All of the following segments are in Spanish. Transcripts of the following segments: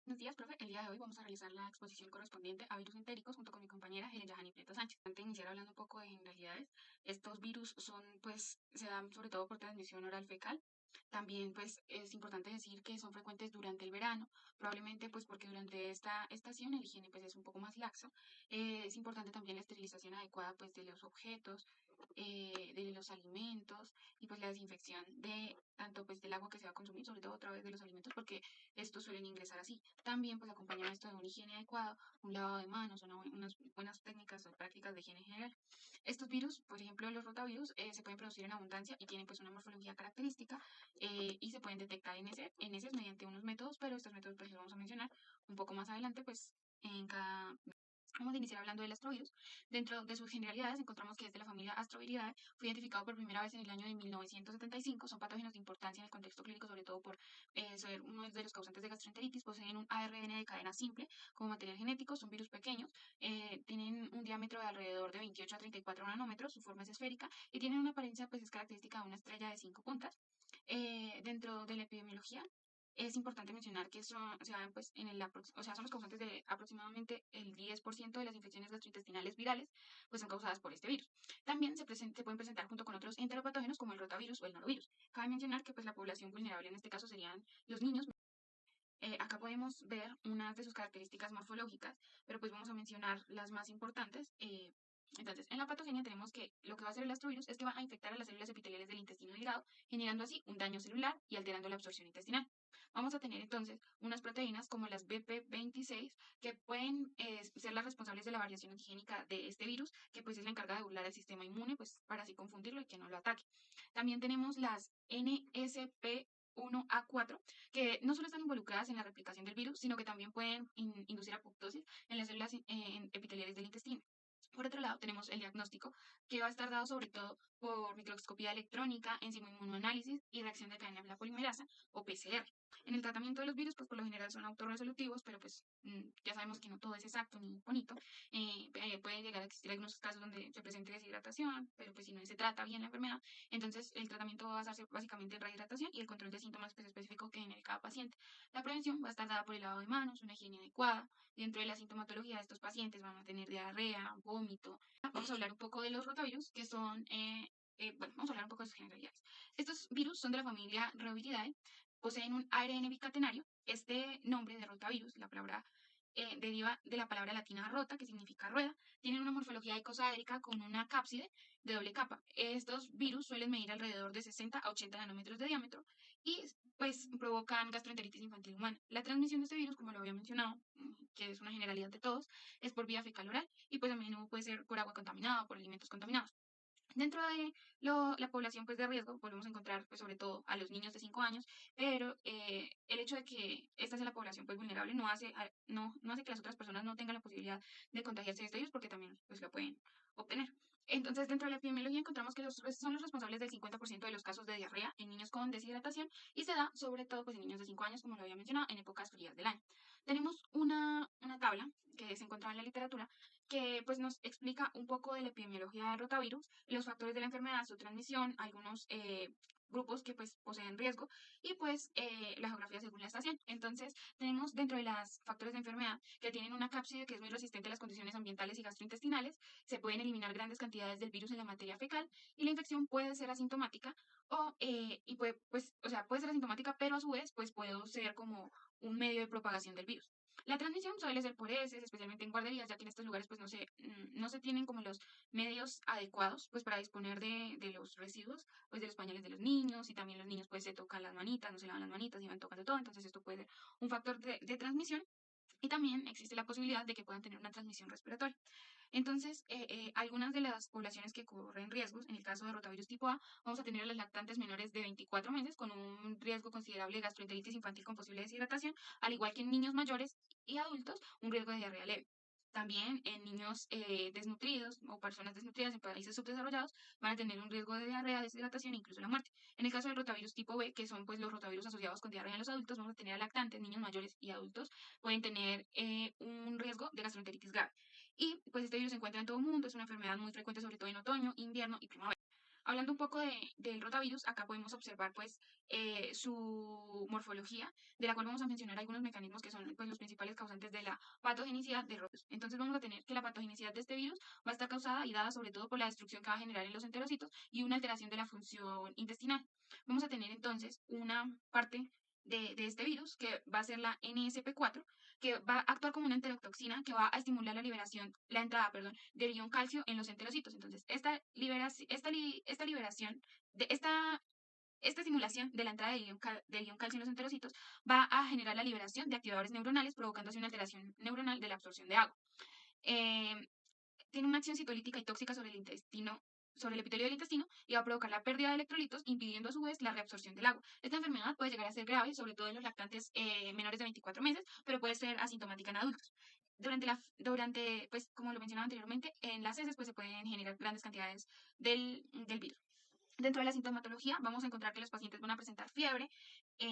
Buenos días, profe. El día de hoy vamos a realizar la exposición correspondiente a virus entéricos junto con mi compañera Yahani Prieto Sánchez. Antes de iniciar hablando un poco de generalidades, estos virus son, se dan sobre todo por transmisión oral fecal. También, es importante decir que son frecuentes durante el verano, probablemente, porque durante esta estación el higiene, es un poco más laxa. Es importante también la esterilización adecuada, de los objetos, de los alimentos y, la desinfección de tanto, del agua que se va a consumir, sobre todo a través de los alimentos, porque estos suelen ingresar así. También, acompaña esto de una higiene adecuada, un lavado de manos, unas buenas técnicas o prácticas de higiene general. Estos virus, por ejemplo, los rotavirus, se pueden producir en abundancia y tienen, una morfología característica, y se pueden detectar en heces mediante unos métodos, pero estos métodos, los vamos a mencionar un poco más adelante, en cada. Vamos a iniciar hablando del astrovirus. Dentro de sus generalidades encontramos que es de la familia Astroviridae, fue identificado por primera vez en el año de 1975. Son patógenos de importancia en el contexto clínico, sobre todo por ser uno de los causantes de gastroenteritis. Poseen un ARN de cadena simple como material genético, son virus pequeños, tienen un diámetro de alrededor de 28 a 34 nanómetros, su forma es esférica y tienen una apariencia, es característica de una estrella de 5 puntas. Dentro de la epidemiología, es importante mencionar que son los causantes de aproximadamente el 10% de las infecciones gastrointestinales virales, son causadas por este virus. También se pueden presentar junto con otros enteropatógenos como el rotavirus o el norovirus. Cabe mencionar que, la población vulnerable en este caso serían los niños. Acá podemos ver unas de sus características morfológicas, pero vamos a mencionar las más importantes. Entonces, en la patogenia tenemos que lo que va a hacer el astrovirus es que va a infectar a las células epiteliales del intestino delgado, generando así un daño celular y alterando la absorción intestinal. Vamos a tener entonces unas proteínas como las BP26 que pueden ser las responsables de la variación antigénica de este virus, que es la encargada de burlar el sistema inmune, para así confundirlo y que no lo ataque. También tenemos las NSP1A4, que no solo están involucradas en la replicación del virus, sino que también pueden inducir apoptosis en las células epiteliales del intestino. Por otro lado, tenemos el diagnóstico, que va a estar dado sobre todo por microscopía electrónica, enzimoinmunoanálisis y reacción de cadena de la polimerasa, o PCR. En el tratamiento de los virus, por lo general son autorresolutivos, pero ya sabemos que no todo es exacto ni bonito. Pueden llegar a existir algunos casos donde se presente deshidratación, pero si no se trata bien la enfermedad, entonces el tratamiento va a basarse básicamente en rehidratación y el control de síntomas específico que en cada paciente. La prevención va a estar dada por el lavado de manos, una higiene adecuada. Dentro de la sintomatología de estos pacientes van a tener diarrea, vómito. Vamos a hablar un poco de los rotavirus, que son, vamos a hablar un poco de sus generalidades. Estos virus son de la familia Reoviridae, poseen un ARN bicatenario. Este nombre de rotavirus, la palabra deriva de la palabra latina rota, que significa rueda. Tienen una morfología icosaédrica con una cápside de doble capa. Estos virus suelen medir alrededor de 60 a 80 nanómetros de diámetro y provocan gastroenteritis infantil humana. La transmisión de este virus, como lo había mencionado, que es una generalidad de todos, es por vía fecal oral y a menudo puede ser por agua contaminada o por alimentos contaminados. Dentro de la población de riesgo volvemos a encontrar sobre todo a los niños de 5 años, pero el hecho de que esta sea la población vulnerable no hace que las otras personas no tengan la posibilidad de contagiarse de este virus, porque también lo pueden obtener. Entonces, dentro de la epidemiología encontramos que son los responsables del 50% de los casos de diarrea en niños con deshidratación y se da sobre todo en niños de 5 años, como lo había mencionado, en épocas frías del año. Tenemos una tabla que se encuentra en la literatura que nos explica un poco de la epidemiología de rotavirus, los factores de la enfermedad, su transmisión, algunos grupos que poseen riesgo y la geografía según la estación. Entonces tenemos dentro de los factores de enfermedad que tienen una cápside que es muy resistente a las condiciones ambientales y gastrointestinales, se pueden eliminar grandes cantidades del virus en la materia fecal y la infección puede ser asintomática puede ser asintomática, pero a su vez puede ser como un medio de propagación del virus. La transmisión suele ser por heces, especialmente en guarderías, ya que en estos lugares no se tienen como los medios adecuados para disponer de los residuos, de los pañales de los niños, y también los niños se tocan las manitas, no se lavan las manitas y van tocando todo, entonces esto puede ser un factor de transmisión. Y también existe la posibilidad de que puedan tener una transmisión respiratoria. Entonces, algunas de las poblaciones que corren riesgos, en el caso de rotavirus tipo A, vamos a tener a las lactantes menores de 24 meses con un riesgo considerable de gastroenteritis infantil con posible deshidratación, al igual que en niños mayores y adultos, un riesgo de diarrea leve. También en niños desnutridos o personas desnutridas en países subdesarrollados van a tener un riesgo de diarrea, deshidratación e incluso la muerte. En el caso del rotavirus tipo B, que son los rotavirus asociados con diarrea en los adultos, vamos a tener a lactantes, niños mayores y adultos, pueden tener un riesgo de gastroenteritis grave. Y este virus se encuentra en todo el mundo, es una enfermedad muy frecuente sobre todo en otoño, invierno y primavera. Hablando un poco del rotavirus, acá podemos observar pues su morfología, de la cual vamos a mencionar algunos mecanismos que son pues, los principales causantes de la patogenicidad de rotavirus. Entonces vamos a tener que la patogenicidad de este virus va a estar causada y dada sobre todo por la destrucción que va a generar en los enterocitos y una alteración de la función intestinal. Vamos a tener entonces una parte de este virus que va a ser la NSP4, que va a actuar como una enterotoxina que va a estimular la entrada, perdón, del ion calcio en los enterocitos. Entonces, esta liberación de esta estimulación de la entrada del ion calcio en los enterocitos va a generar la liberación de activadores neuronales, provocando así una alteración neuronal de la absorción de agua. Eh, Tiene una acción citolítica y tóxica sobre el intestino, sobre el epitelio del intestino, y va a provocar la pérdida de electrolitos, impidiendo a su vez la reabsorción del agua. Esta enfermedad puede llegar a ser grave, sobre todo en los lactantes menores de 24 meses, pero puede ser asintomática en adultos. Pues, como lo mencionaba anteriormente, en las heces pues, se pueden generar grandes cantidades del virus. Dentro de la sintomatología vamos a encontrar que los pacientes van a presentar fiebre,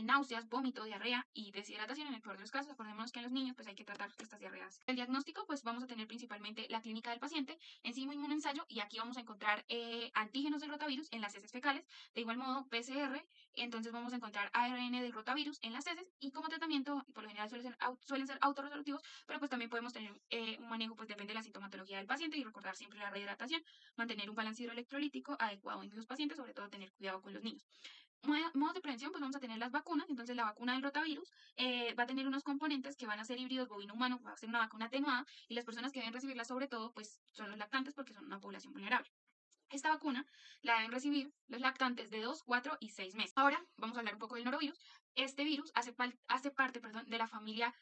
náuseas, vómito, diarrea y deshidratación en el peor de los casos. Acordémonos que en los niños pues hay que tratar estas diarreas. El diagnóstico pues vamos a tener principalmente la clínica del paciente, enzima inmunoensayo, y aquí vamos a encontrar antígenos del rotavirus en las heces fecales, de igual modo PCR, entonces vamos a encontrar ARN del rotavirus en las heces, y como tratamiento por lo general suelen ser autorresolutivos, pero pues también podemos tener un manejo, pues depende de la sintomatología del paciente, y recordar siempre la rehidratación, mantener un balance hidroelectrolítico adecuado en los pacientes, sobre todo tener cuidado con los niños. Modos de prevención, pues vamos a tener las vacunas. Entonces la vacuna del rotavirus va a tener unos componentes que van a ser híbridos bovino-humano, va a ser una vacuna atenuada, y las personas que deben recibirla sobre todo pues son los lactantes, porque son una población vulnerable. Esta vacuna la deben recibir los lactantes de 2, 4 y 6 meses. Ahora vamos a hablar un poco del norovirus. Este virus hace parte, de la familia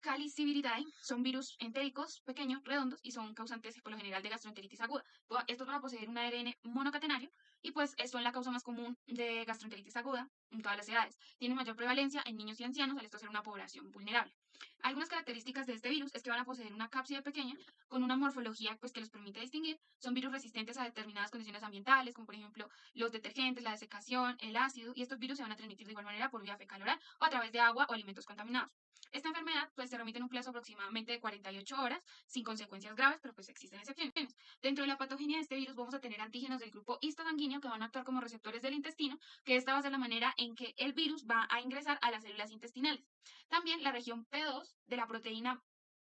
Caliciviridae. Son virus entéricos, pequeños, redondos, y son causantes por lo general de gastroenteritis aguda. Estos van a poseer un ARN monocatenario, y pues son la causa más común de gastroenteritis aguda en todas las edades. Tienen mayor prevalencia en niños y ancianos, al esto ser una población vulnerable. Algunas características de este virus es que van a poseer una cápside pequeña con una morfología pues, que los permite distinguir. Son virus resistentes a determinadas condiciones ambientales, como por ejemplo los detergentes, la desecación, el ácido, y estos virus se van a transmitir de igual manera por vía fecal oral o a través de agua o alimentos contaminados. Esta enfermedad pues, se remite en un plazo aproximadamente de 48 horas, sin consecuencias graves, pero pues existen excepciones. Dentro de la patogenia de este virus vamos a tener antígenos del grupo histosanguíneo que van a actuar como receptores del intestino, que esta va a ser la manera en que el virus va a ingresar a las células intestinales. También la región P2 de la proteína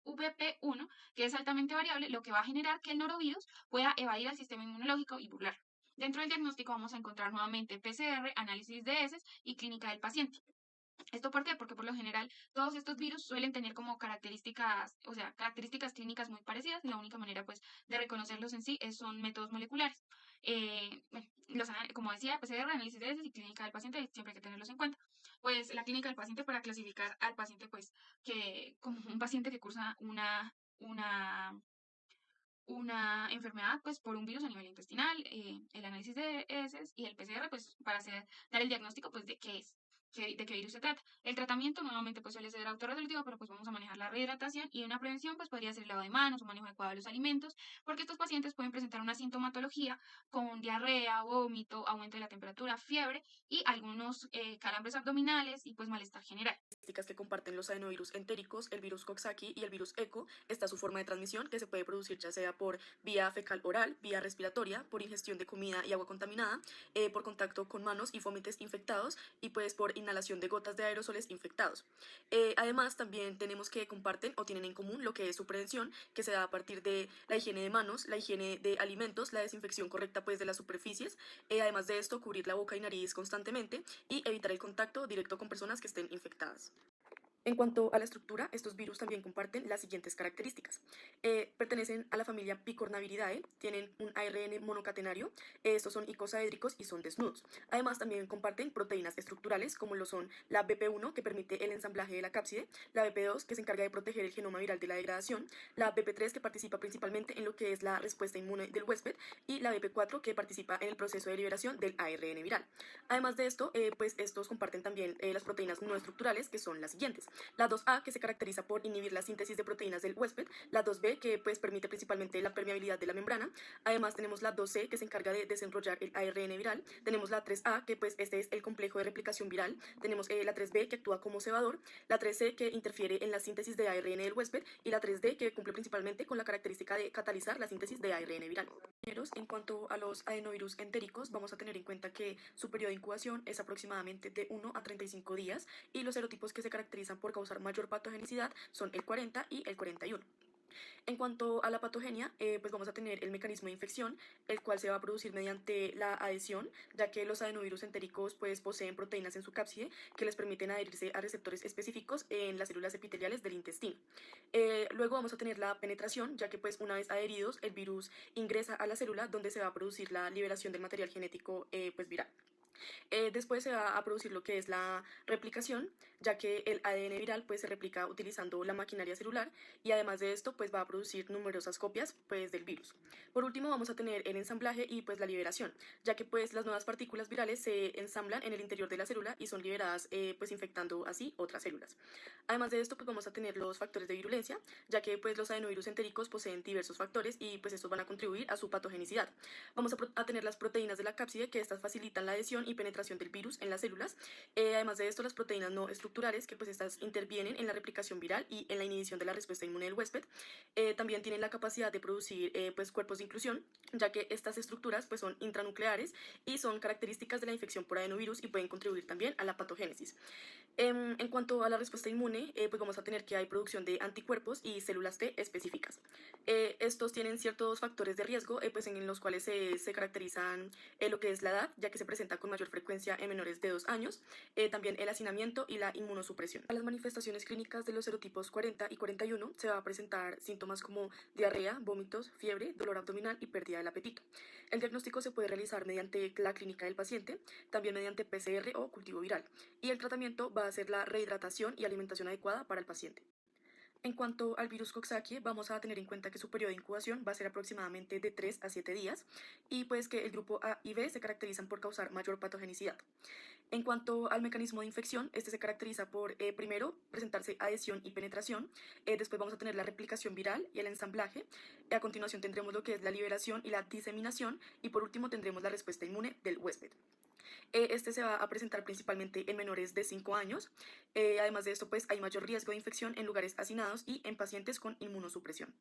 VP1, que es altamente variable, lo que va a generar que el norovirus pueda evadir al sistema inmunológico y burlarlo. Dentro del diagnóstico vamos a encontrar nuevamente PCR, análisis de heces y clínica del paciente. ¿Esto por qué? Porque por lo general todos estos virus suelen tener como características, o sea, características clínicas muy parecidas, y la única manera pues de reconocerlos en sí son métodos moleculares. Bueno, como decía, PCR, análisis de heces y clínica del paciente, siempre hay que tenerlos en cuenta. Pues la clínica del paciente, para clasificar al paciente pues que como un paciente que cursa una enfermedad pues por un virus a nivel intestinal, el análisis de heces y el PCR pues para dar el diagnóstico pues de qué es, de qué virus se trata. El tratamiento nuevamente pues suele ser autorresolutivo, pero pues vamos a manejar la rehidratación, y una prevención pues podría ser el lavado de manos, un manejo adecuado de los alimentos, porque estos pacientes pueden presentar una sintomatología con diarrea, vómito, aumento de la temperatura, fiebre y algunos calambres abdominales y pues malestar general. Que comparten los adenovirus entéricos, el virus Coxsackie y el virus ECO, está su forma de transmisión, que se puede producir ya sea por vía fecal oral, vía respiratoria, por ingestión de comida y agua contaminada, por contacto con manos y fomites infectados, y pues por inhalación de gotas de aerosoles infectados. Además, también tenemos que comparten o tienen en común lo que es su prevención, que se da a partir de la higiene de manos, la higiene de alimentos, la desinfección correcta pues de las superficies, además de esto cubrir la boca y nariz constantemente y evitar el contacto directo con personas que estén infectadas. En cuanto a la estructura, estos virus también comparten las siguientes características. Pertenecen a la familia Picornaviridae, tienen un ARN monocatenario, estos son icosaédricos y son desnudos. Además, también comparten proteínas estructurales, como lo son la BP1, que permite el ensamblaje de la cápside, la BP2, que se encarga de proteger el genoma viral de la degradación, la BP3, que participa principalmente en lo que es la respuesta inmune del huésped, y la BP4, que participa en el proceso de liberación del ARN viral. Además de esto, pues estos comparten también las proteínas no estructurales, que son las siguientes. La 2A, que se caracteriza por inhibir la síntesis de proteínas del huésped. La 2B, que pues permite principalmente la permeabilidad de la membrana. Además tenemos la 2C, que se encarga de desenrollar el ARN viral. Tenemos la 3A, que pues este es el complejo de replicación viral. Tenemos la 3B, que actúa como cebador. La 3C, que interfiere en la síntesis de ARN del huésped. Y la 3D, que cumple principalmente con la característica de catalizar la síntesis de ARN viral. En cuanto a los adenovirus entéricos, vamos a tener en cuenta que su periodo de incubación es aproximadamente de 1 a 35 días y los serotipos que se caracterizan por causar mayor patogenicidad son el 40 y el 41. En cuanto a la patogenia, pues vamos a tener el mecanismo de infección, el cual se va a producir mediante la adhesión, ya que los adenovirus entéricos pues poseen proteínas en su cápside que les permiten adherirse a receptores específicos en las células epiteliales del intestino. Luego vamos a tener la penetración, ya que pues una vez adheridos el virus ingresa a la célula donde se va a producir la liberación del material genético pues viral. Después se va a producir lo que es la replicación, ya que el ADN viral pues, se replica utilizando la maquinaria celular y además de esto pues, va a producir numerosas copias pues, del virus. Por último vamos a tener el ensamblaje y pues, la liberación, ya que pues, las nuevas partículas virales se ensamblan en el interior de la célula y son liberadas pues, infectando así otras células. Además de esto pues, vamos a tener los factores de virulencia, ya que pues, los adenovirus entéricos poseen diversos factores y pues, estos van a contribuir a su patogenicidad. Vamos a tener las proteínas de la cápside, que estas facilitan la adhesión y penetración del virus en las células. Además de esto, las proteínas no estructurales, que pues estas intervienen en la replicación viral y en la inhibición de la respuesta inmune del huésped. También tienen la capacidad de producir pues cuerpos de inclusión, ya que estas estructuras pues son intranucleares y son características de la infección por adenovirus y pueden contribuir también a la patogénesis. En cuanto a la respuesta inmune, pues vamos a tener que hay producción de anticuerpos y células T específicas. Estos tienen ciertos factores de riesgo pues en los cuales se caracterizan lo que es la edad, ya que se presenta con mayor frecuencia en menores de 2 años, también el hacinamiento y la inmunosupresión. A las manifestaciones clínicas de los serotipos 40 y 41 se va a presentar síntomas como diarrea, vómitos, fiebre, dolor abdominal y pérdida del apetito. El diagnóstico se puede realizar mediante la clínica del paciente, también mediante PCR o cultivo viral, y el tratamiento va a ser la rehidratación y alimentación adecuada para el paciente. En cuanto al virus Coxsackie, vamos a tener en cuenta que su periodo de incubación va a ser aproximadamente de 3 a 7 días y pues que el grupo A y B se caracterizan por causar mayor patogenicidad. En cuanto al mecanismo de infección, este se caracteriza por, primero, presentarse adhesión y penetración, después vamos a tener la replicación viral y el ensamblaje, a continuación tendremos lo que es la liberación y la diseminación, y por último tendremos la respuesta inmune del huésped. Este se va a presentar principalmente en menores de 5 años. Además de esto, pues hay mayor riesgo de infección en lugares hacinados y en pacientes con inmunosupresión.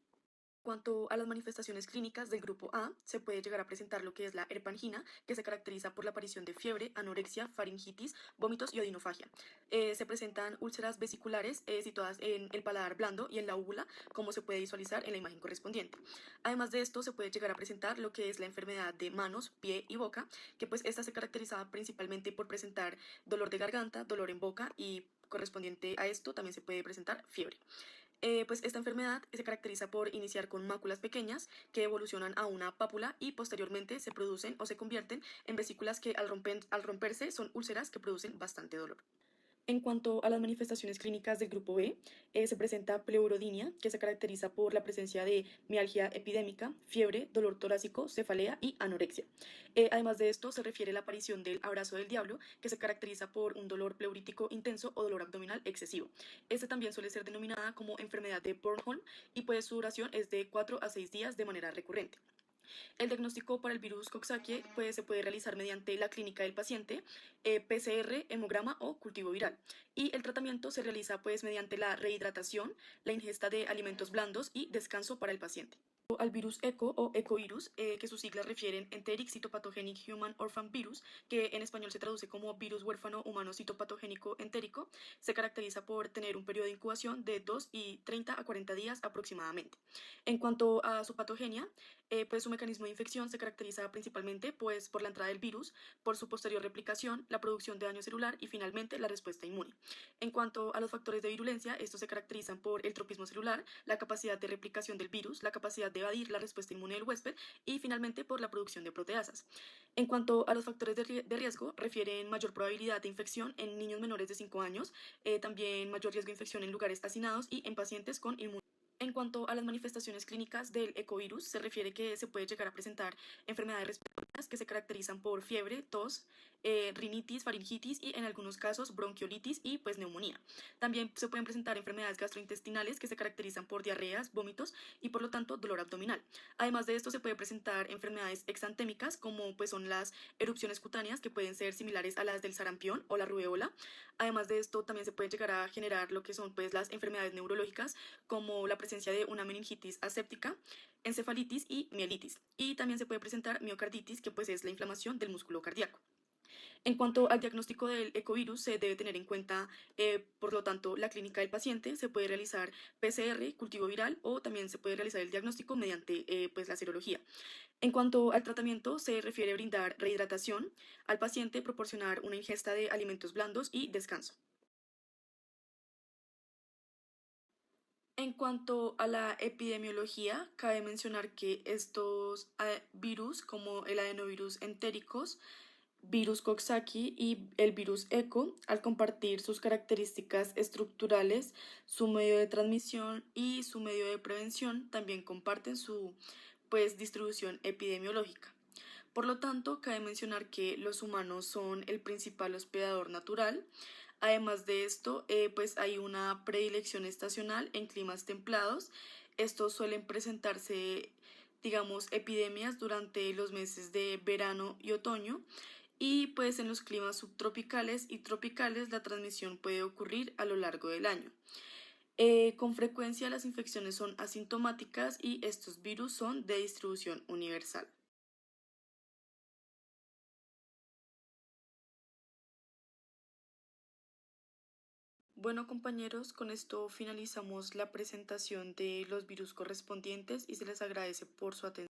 En cuanto a las manifestaciones clínicas del grupo A, se puede llegar a presentar lo que es la herpangina, que se caracteriza por la aparición de fiebre, anorexia, faringitis, vómitos y odinofagia. Se presentan úlceras vesiculares situadas en el paladar blando y en la úvula, como se puede visualizar en la imagen correspondiente. Además de esto, se puede llegar a presentar lo que es la enfermedad de manos, pie y boca, que pues esta se caracteriza principalmente por presentar dolor de garganta, dolor en boca y correspondiente a esto también se puede presentar fiebre. Pues esta enfermedad se caracteriza por iniciar con máculas pequeñas que evolucionan a una pápula y posteriormente se producen o se convierten en vesículas que al romperse son úlceras que producen bastante dolor. En cuanto a las manifestaciones clínicas del grupo B, se presenta pleurodínia, que se caracteriza por la presencia de mialgia epidémica, fiebre, dolor torácico, cefalea y anorexia. Además de esto, se refiere a la aparición del abrazo del diablo, que se caracteriza por un dolor pleurítico intenso o dolor abdominal excesivo. Este también suele ser denominada como enfermedad de Bornholm y pues su duración es de 4 a 6 días de manera recurrente. El diagnóstico para el virus Coxsackie pues, se puede realizar mediante la clínica del paciente, PCR, hemograma o cultivo viral. Y el tratamiento se realiza pues, mediante la rehidratación, la ingesta de alimentos blandos y descanso para el paciente. Al virus ECO o ecovirus, que sus siglas refieren Enteric Cytopathogenic Human Orphan Virus, que en español se traduce como virus huérfano humano citopatogénico entérico, se caracteriza por tener un periodo de incubación de 2 y 30 a 40 días aproximadamente. En cuanto a su patogenia, pues su mecanismo de infección se caracteriza principalmente pues, por la entrada del virus, por su posterior replicación, la producción de daño celular y finalmente la respuesta inmune. En cuanto a los factores de virulencia, estos se caracterizan por el tropismo celular, la capacidad de replicación del virus, la capacidad de evadir la respuesta inmune del huésped y finalmente por la producción de proteasas. En cuanto a los factores de riesgo, refieren mayor probabilidad de infección en niños menores de 5 años, también mayor riesgo de infección en lugares hacinados y en pacientes con inmunidad. En cuanto a las manifestaciones clínicas del ecovirus, se refiere que se puede llegar a presentar enfermedades respiratorias que se caracterizan por fiebre, tos, rinitis, faringitis y en algunos casos bronquiolitis y pues neumonía. También se pueden presentar enfermedades gastrointestinales que se caracterizan por diarreas, vómitos y por lo tanto dolor abdominal. Además de esto se puede presentar enfermedades exantémicas como pues son las erupciones cutáneas que pueden ser similares a las del sarampión o la rubeola. Además de esto también se puede llegar a generar lo que son pues las enfermedades neurológicas como la presencia de una meningitis aséptica, encefalitis y mielitis. Y también se puede presentar miocarditis, que pues es la inflamación del músculo cardíaco. En cuanto al diagnóstico del ecovirus, se debe tener en cuenta, por lo tanto, la clínica del paciente. Se puede realizar PCR, cultivo viral, o también se puede realizar el diagnóstico mediante pues, la serología. En cuanto al tratamiento, se refiere a brindar rehidratación al paciente, proporcionar una ingesta de alimentos blandos y descanso. En cuanto a la epidemiología, cabe mencionar que estos virus, como el adenovirus entéricos, virus Coxsackie y el virus ECO, al compartir sus características estructurales, su medio de transmisión y su medio de prevención, también comparten su pues, distribución epidemiológica. Por lo tanto, cabe mencionar que los humanos son el principal hospedador natural. Además de esto, pues hay una predilección estacional en climas templados. Estos suelen presentarse, digamos, epidemias durante los meses de verano y otoño. Y pues en los climas subtropicales y tropicales la transmisión puede ocurrir a lo largo del año. Con frecuencia las infecciones son asintomáticas y estos virus son de distribución universal. Bueno, compañeros, con esto finalizamos la presentación de los virus correspondientes y se les agradece por su atención.